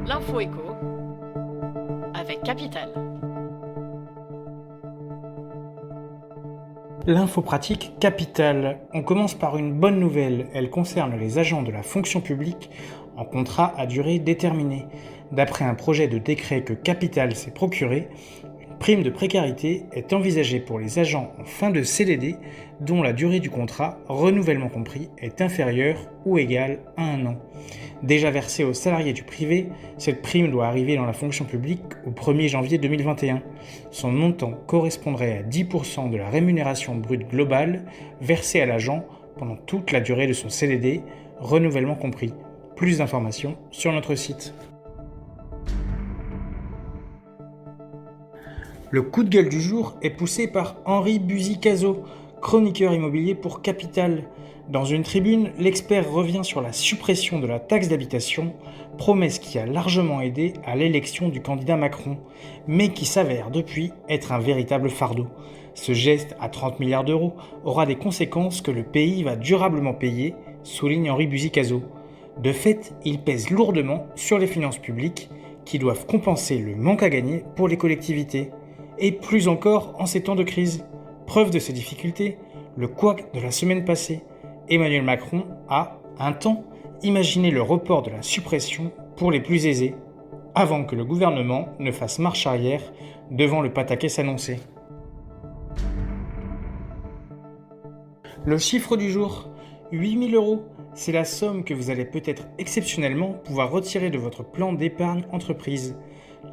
L'info éco avec Capital. L'info pratique Capital. On commence par une bonne nouvelle. Elle concerne les agents de la fonction publique en contrat à durée déterminée. D'après un projet de décret que Capital s'est procuré, une prime de précarité est envisagée pour les agents en fin de CDD dont la durée du contrat, renouvellement compris, est inférieure ou égale à 1 an. Déjà versée aux salariés du privé, cette prime doit arriver dans la fonction publique au 1er janvier 2021. Son montant correspondrait à 10% de la rémunération brute globale versée à l'agent pendant toute la durée de son CDD, renouvellement compris. Plus d'informations sur notre site. Le coup de gueule du jour est poussé par Henri Buzy-Cazot, chroniqueur immobilier pour Capital. Dans une tribune, l'expert revient sur la suppression de la taxe d'habitation, promesse qui a largement aidé à l'élection du candidat Macron, mais qui s'avère depuis être un véritable fardeau. Ce geste à 30 milliards d'euros aura des conséquences que le pays va durablement payer, souligne Henri Buzy-Cazot. De fait, il pèse lourdement sur les finances publiques, qui doivent compenser le manque à gagner pour les collectivités. Et plus encore en ces temps de crise. Preuve de ces difficultés, le couac de la semaine passée. Emmanuel Macron a, un temps, imaginé le report de la suppression pour les plus aisés, avant que le gouvernement ne fasse marche arrière devant le pataquès annoncé. Le chiffre du jour, 8 000 €, c'est la somme que vous allez peut-être exceptionnellement pouvoir retirer de votre plan d'épargne entreprise.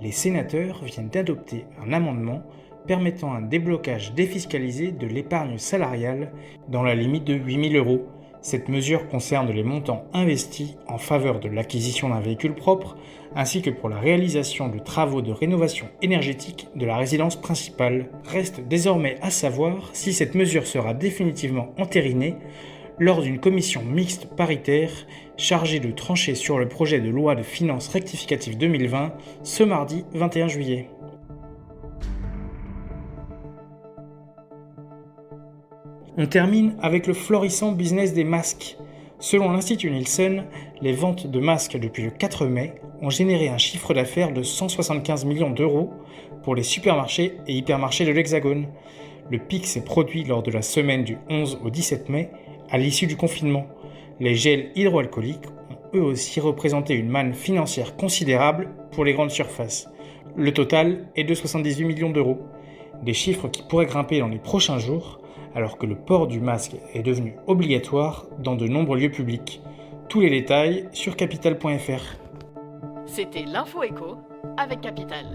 Les sénateurs viennent d'adopter un amendement permettant un déblocage défiscalisé de l'épargne salariale dans la limite de 8 000 €. Cette mesure concerne les montants investis en faveur de l'acquisition d'un véhicule propre, ainsi que pour la réalisation de travaux de rénovation énergétique de la résidence principale. Reste désormais à savoir si cette mesure sera définitivement entérinée lors d'une commission mixte paritaire chargée de trancher sur le projet de loi de finances rectificative 2020 ce mardi 21 juillet. On termine avec le florissant business des masques. Selon l'Institut Nielsen, les ventes de masques depuis le 4 mai ont généré un chiffre d'affaires de 175 millions d'euros pour les supermarchés et hypermarchés de l'Hexagone. Le pic s'est produit lors de la semaine du 11 au 17 mai, à l'issue du confinement. Les gels hydroalcooliques ont eux aussi représenté une manne financière considérable pour les grandes surfaces. Le total est de 78 millions d'euros. Des chiffres qui pourraient grimper dans les prochains jours, alors que le port du masque est devenu obligatoire dans de nombreux lieux publics. Tous les détails sur capital.fr. C'était l'info éco avec Capital.